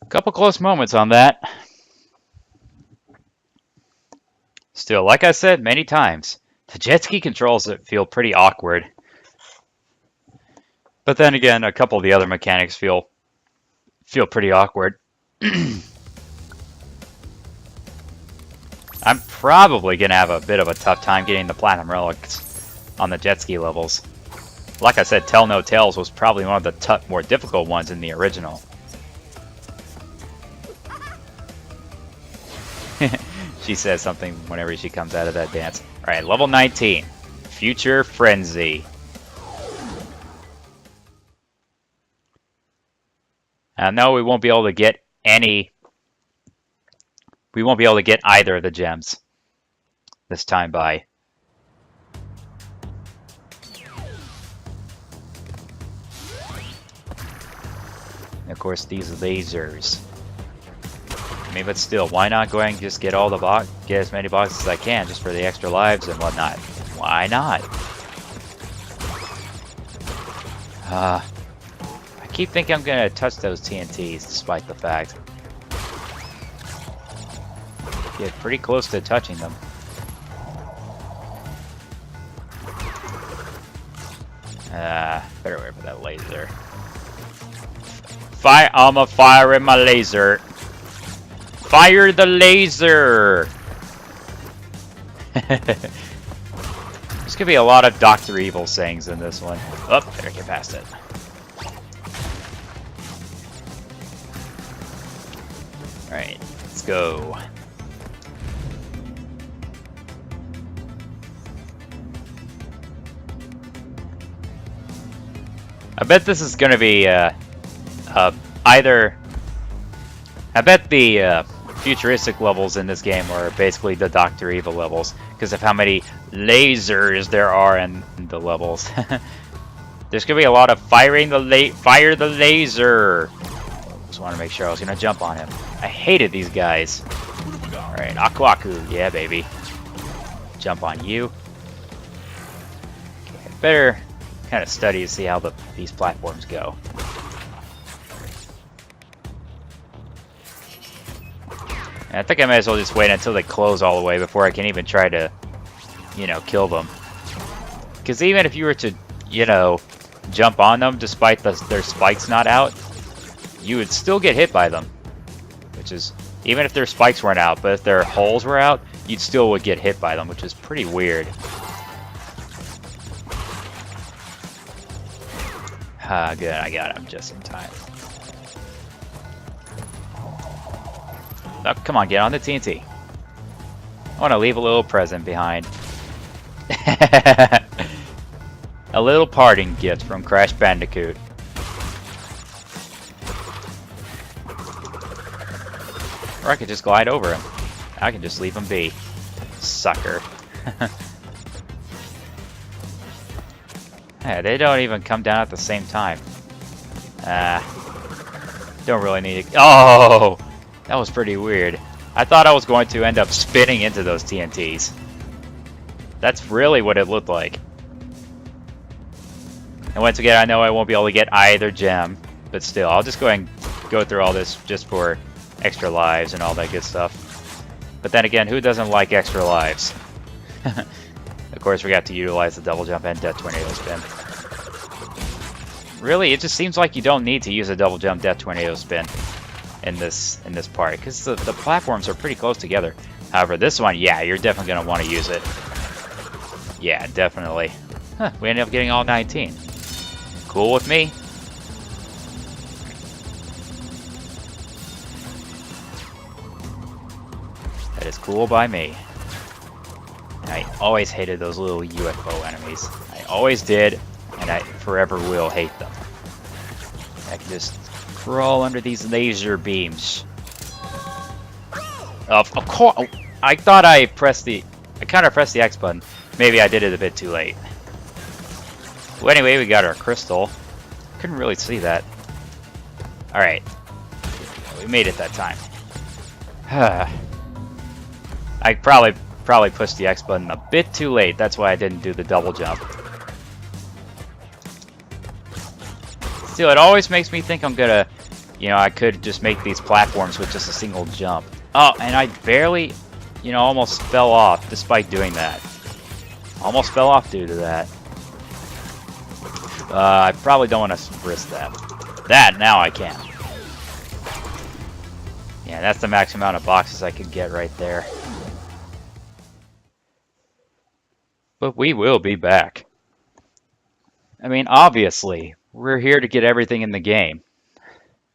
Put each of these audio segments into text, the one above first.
Couple close moments on that. Still, like I said many times, the jet ski controls feel pretty awkward. But then again, a couple of the other mechanics feel pretty awkward. I'm probably gonna have a bit of a tough time getting the platinum relics on the jet ski levels. Like I said, Tell No Tales was probably one of the more difficult ones in the original. She says something whenever she comes out of that dance. Alright, level 19. Future Frenzy. No, we won't be able to get any... We won't be able to get either of the gems this time by. And of course, these lasers. I mean, but still, why not go ahead and just get all the get as many boxes as I can just for the extra lives and whatnot? Why not? I keep thinking I'm gonna touch those TNTs, despite the fact. Get pretty close to touching them. Better wait for that laser. I'ma fire my laser. Fire the laser! There's gonna be a lot of Dr. Evil sayings in this one. Oh, better get past it. Alright, let's go. I bet this is gonna be either. I bet the futuristic levels in this game are basically the Dr. Evil levels because of how many lasers there are in the levels. There's gonna be a lot of fire the laser. Just want to make sure I was gonna jump on him. I hated these guys. All right, Aku Aku, yeah, baby. Jump on you. Okay, better kind of study to see how these platforms go. And I think I might as well just wait until they close all the way before I can even try to, you know, kill them. Because even if you were to, you know, jump on them despite their spikes not out, you would still get hit by them. Which is, even if their spikes weren't out, but if their holes were out, you'd still would get hit by them, which is pretty weird. Ah, good, I got him just in time. Oh, come on, get on the TNT. I want to leave a little present behind. A little parting gift from Crash Bandicoot. Or I could just glide over him. I can just leave him be. Sucker. Yeah, they don't even come down at the same time. Don't really need it. Oh! That was pretty weird. I thought I was going to end up spinning into those TNTs. That's really what it looked like. And once again, I know I won't be able to get either gem, but still, I'll just go ahead and go through all this just for extra lives and all that good stuff. But then again, who doesn't like extra lives? Of course, we got to utilize the double jump and death tornado spin. Really, it just seems like you don't need to use a double jump death tornado spin in this part, because the platforms are pretty close together. However, this one, yeah, you're definitely going to want to use it. Yeah, definitely. Huh, we ended up getting all 19. Cool with me. That is cool by me. I always hated those little UFO enemies. I always did, and I forever will hate them. I can just crawl under these laser beams. Of course, oh, I thought I kind of pressed the X button. Maybe I did it a bit too late. Well, anyway, we got our crystal. Couldn't really see that. Alright. We made it that time. I probably pushed the X button a bit too late. That's why I didn't do the double jump. Still, it always makes me think I'm gonna you know, I could just make these platforms with just a single jump. Oh, and I barely, you know, almost fell off despite doing that. Almost fell off due to that. I probably don't want to risk that. That, now I can. Yeah, that's the max amount of boxes I could get right there. But we will be back. I mean, obviously, we're here to get everything in the game.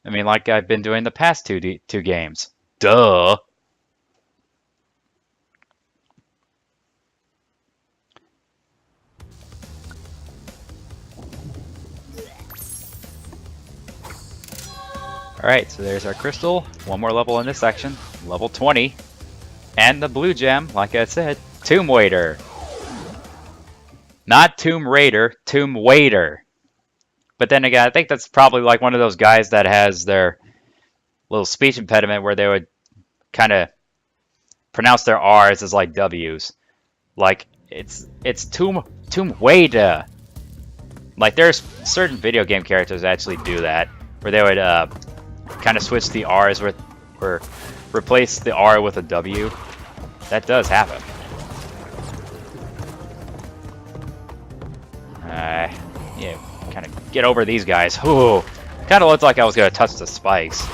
I mean, like I've been doing the past two games. Duh! Alright, so there's our crystal. One more level in this section. Level 20. And the blue gem, like I said, Tomb Waiter. Not Tomb Raider, Tomb Waiter. But then again, I think that's probably like one of those guys that has their little speech impediment where they would kind of pronounce their R's as like W's. Like, it's Tomb Waiter. Like, there's certain video game characters that actually do that, where they would kind of switch the R's with, or replace the R with a W. That does happen. Yeah, kind of get over these guys. Ooh, kind of looked like I was gonna touch the spikes.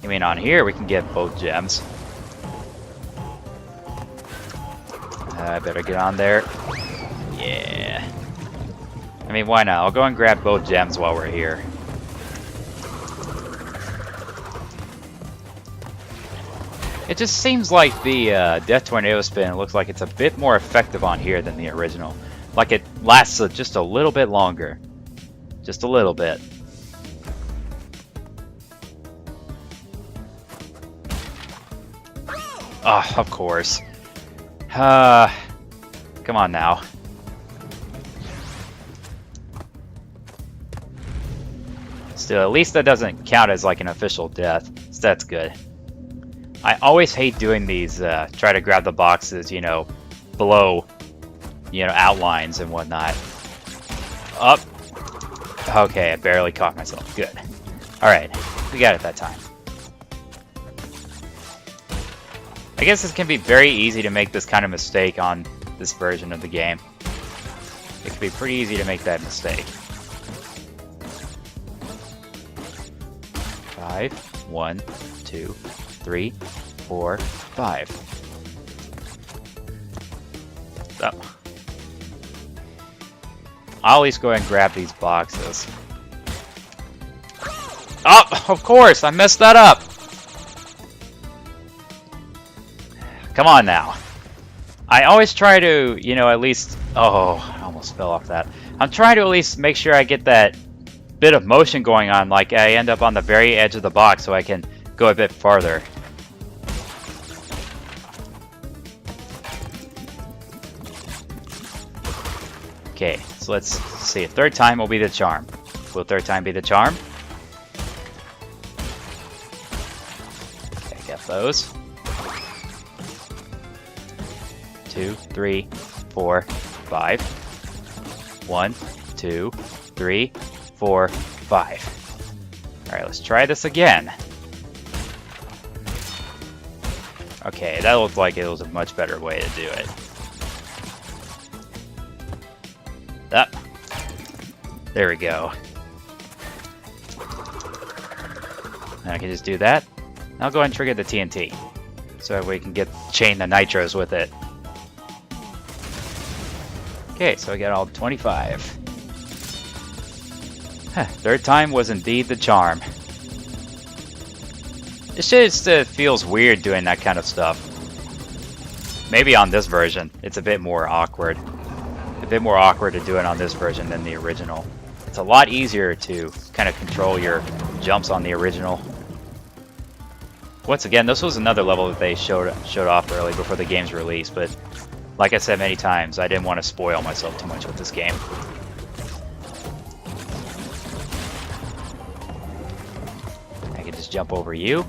I mean, on here we can get both gems. I better get on there. Yeah. I mean, why not? I'll go and grab both gems while we're here. It just seems like the Death Tornado Spin looks like it's a bit more effective on here than the original. Like it lasts just a little bit longer. Just a little bit. Oh, of course. Come on now. Still, at least that doesn't count as like an official death, so that's good. I always hate doing these, try to grab the boxes, you know, below, you know, outlines and whatnot. Up. Okay, I barely caught myself. Good. Alright, we got it that time. I guess this can be very easy to make this kind of mistake on this version of the game. It can be pretty easy to make that mistake. 5, 1, 2, 3, 4, 5. So, I'll at least go ahead and grab these boxes. Oh, of course, I messed that up. Come on now. I always try to, you know, at least... Oh, I almost fell off that. I'm trying to at least make sure I get that bit of motion going on, like I end up on the very edge of the box so I can go a bit farther. Okay, so let's see. Third time will be the charm. Will third time be the charm? Okay, get those. 2, 3, 4, 5. 1, 2, 3, 4, 5. Alright, let's try this again. Okay, that looked like it was a much better way to do it. Up. There we go. And I can just do that. I'll go ahead and trigger the TNT, so we can chain the nitros with it. Okay, so I got all 25. Third time was indeed the charm. It just feels weird doing that kind of stuff. Maybe on this version, it's a bit more awkward. A bit more awkward to do it on this version than the original. It's a lot easier to kind of control your jumps on the original. Once again, this was another level that they showed off early before the game's release, but like I said many times, I didn't want to spoil myself too much with this game. I can just jump over you.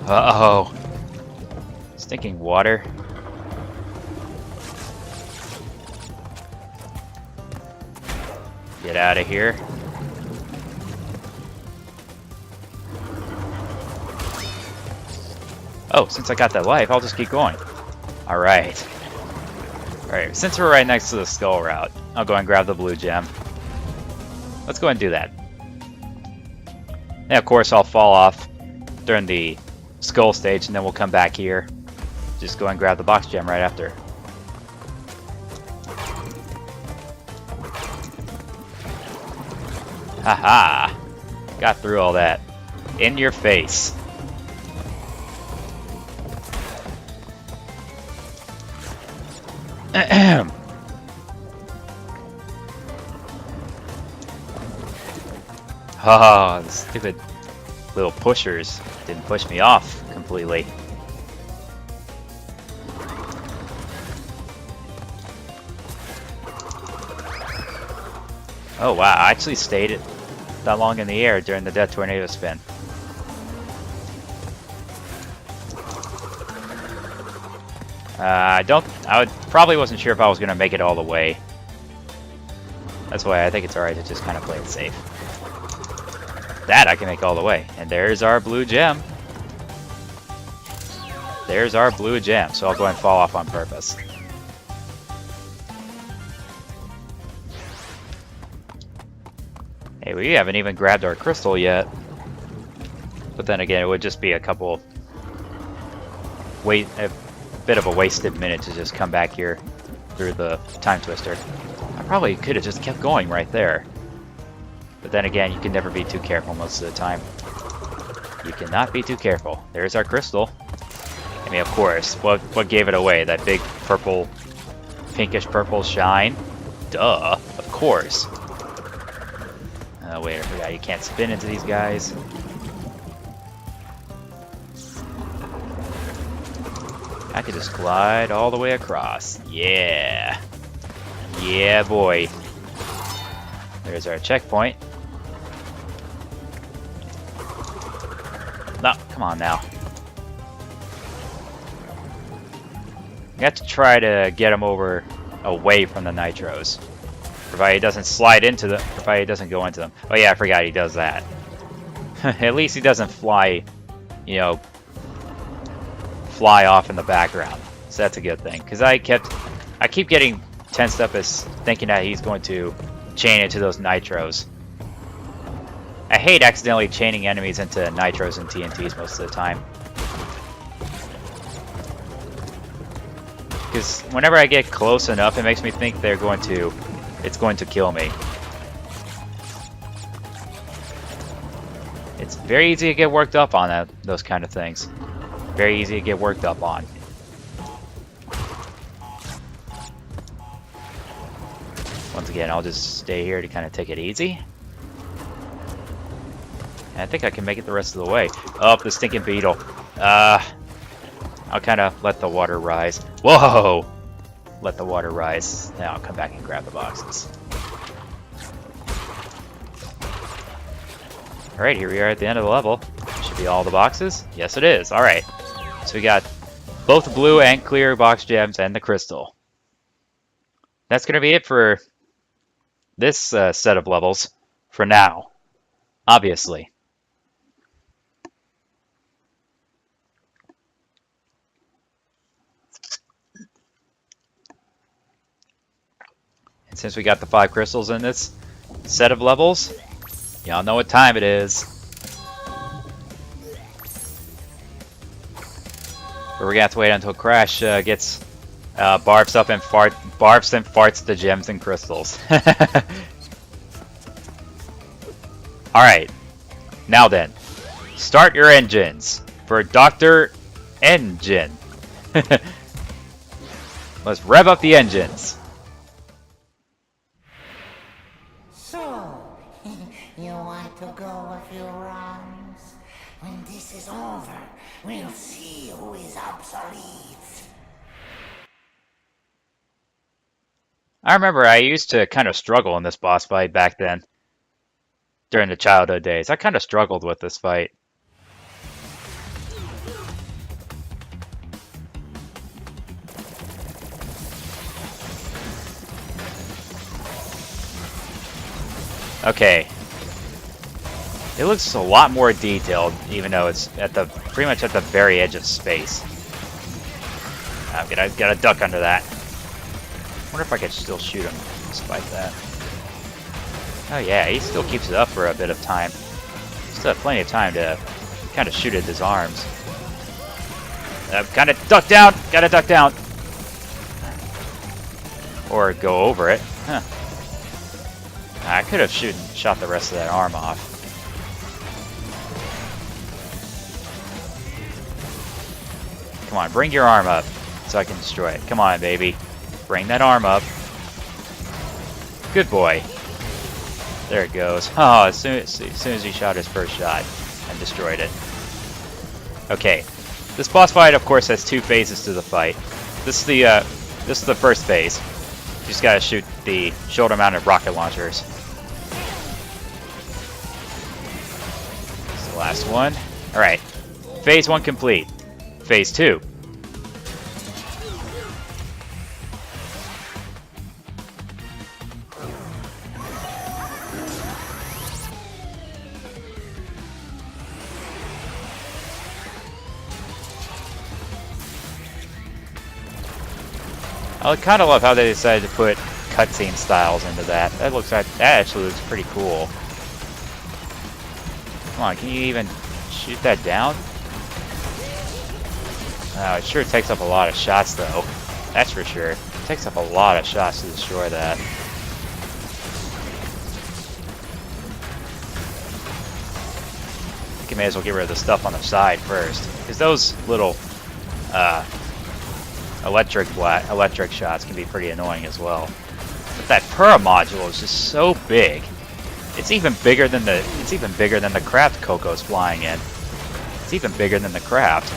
Uh-oh. Stinking water. Get out of here. Oh, since I got that life, I'll just keep going. Alright. Alright, since we're right next to the skull route, I'll go and grab the blue gem. Let's go and do that. And of course, I'll fall off during the skull stage, and then we'll come back here. Just go and grab the box gem right after. Haha! Got through all that. In your face. Oh, the stupid little pushers didn't push me off completely. Oh wow, I actually stayed that long in the air during the Death Tornado spin. I probably wasn't sure if I was gonna make it all the way. That's why I think it's alright to just kind of play it safe. That I can make all the way. And there's our blue gem. There's our blue gem, so I'll go and fall off on purpose. Hey, we haven't even grabbed our crystal yet. But then again, it would just be a bit of a wasted minute to just come back here through the time twister. I probably could have just kept going right there. But then again, you can never be too careful most of the time. You cannot be too careful. There's our crystal. I mean, of course, what gave it away? That big purple, pinkish purple shine? Duh, of course. Oh wait, I forgot you can't spin into these guys. I could just glide all the way across. Yeah. Yeah, boy. There's our checkpoint. No, come on now. You have to try to get him away from the nitros. Provided he doesn't slide into them, provided he doesn't go into them. Oh yeah, I forgot he does that. At least he doesn't fly, you know, fly off in the background. So that's a good thing. Because I keep getting tensed up as thinking that he's going to chain into those nitros. I hate accidentally chaining enemies into nitros and TNTs most of the time. Because whenever I get close enough, it makes me think it's going to kill me. It's very easy to get worked up on those kind of things. Very easy to get worked up on. Once again, I'll just stay here to kind of take it easy. And I think I can make it the rest of the way. Oh, the stinking beetle. I'll kind of let the water rise. Whoa! Let the water rise. Now I'll come back and grab the boxes. Alright, here we are at the end of the level. Should be all the boxes. Yes, it is. Alright. So we got both blue and clear box gems and the crystal. That's going to be it for this set of levels for now. Obviously. And since we got the 5 crystals in this set of levels, y'all know what time it is. But we're gonna have to wait until Crash gets barfs and farts the gems and crystals. Alright, now then, start your engines for Dr. Engine. Let's rev up the engines. So, you want to go a few rounds? When this is over, we'll see who is obsolete. I remember I used to kind of struggle in this boss fight back then. During the childhood days. I kind of struggled with this fight. Okay. It looks a lot more detailed, even though it's at the pretty much at the very edge of space. I'm gotta duck under that. Wonder if I could still shoot him despite that. Oh yeah, he still keeps it up for a bit of time. Still have plenty of time to kind of shoot at his arms. Kind of duck down! Gotta duck down! Or go over it. Huh. I could have shot the rest of that arm off. Come on, bring your arm up so I can destroy it. Come on, baby. Bring that arm up. Good boy. There it goes. Oh, as soon as he shot his first shot and destroyed it. Okay. This boss fight, of course, has two phases to the fight. This is the first phase. You just gotta shoot the shoulder-mounted rocket launchers. This is the last one. Alright. Phase 1 complete. Phase 2. I kind of love how they decided to put cutscene styles into that. That actually looks pretty cool. Come on, can you even shoot that down? Oh, it sure takes up a lot of shots, though. That's for sure. It takes up a lot of shots to destroy that. I think you may as well get rid of the stuff on the side first, because those little electric shots can be pretty annoying as well. But that Pura module is just so big. It's even bigger than the craft Coco's flying in. It's even bigger than the craft.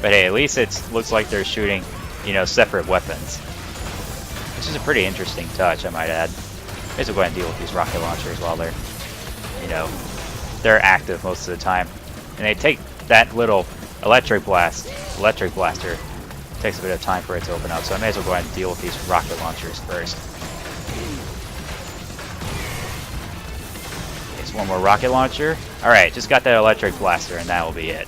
But hey, at least it looks like they're shooting, you know, separate weapons. Which is a pretty interesting touch, I might add. May as well go ahead and deal with these rocket launchers while they're, you know, they're active most of the time. And they take that little electric blaster. It takes a bit of time for it to open up, so I may as well go ahead and deal with these rocket launchers first. It's one more rocket launcher. Alright, just got that electric blaster, and that will be it.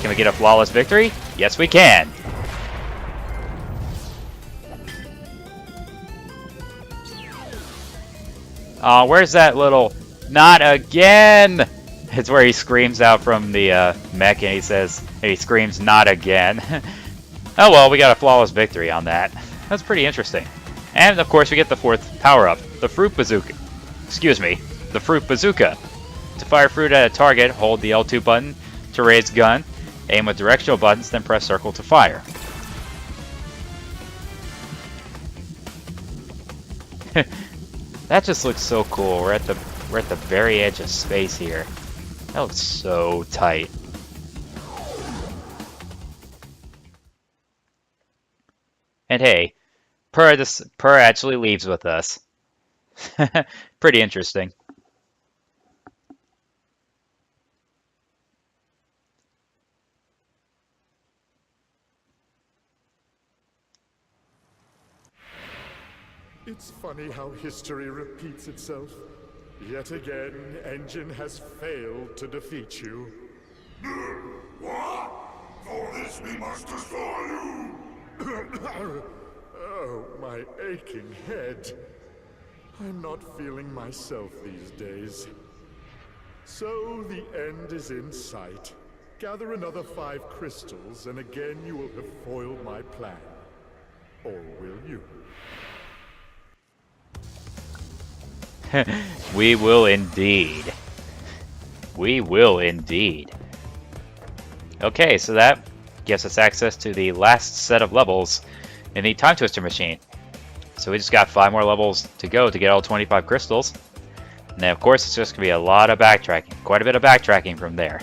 Can we get a flawless victory? Yes, we can! Oh, where's that little... Not again! It's where he screams out from the mech and he screams, "Not again." Oh well, we got a flawless victory on that. That's pretty interesting. And of course we get the fourth power-up, the Fruit Bazooka. Excuse me, the Fruit Bazooka. To fire fruit at a target, hold the L2 button to raise gun, aim with directional buttons, then press circle to fire. That just looks so cool. We're at the very edge of space here. That looks so tight. And hey, Purr actually leaves with us. Pretty interesting. It's funny how history repeats itself. Yet again, Engine has failed to defeat you. What? For this we must destroy you! Oh, my aching head. I'm not feeling myself these days. So the end is in sight. Gather another 5 crystals, and again you will have foiled my plan. Or will you? We will indeed. We will indeed. Okay, so that gives us access to the last set of levels in the Time Twister machine. So we just got 5 more levels to go to get all 25 crystals. And then of course it's just going to be a lot of backtracking. Quite a bit of backtracking from there.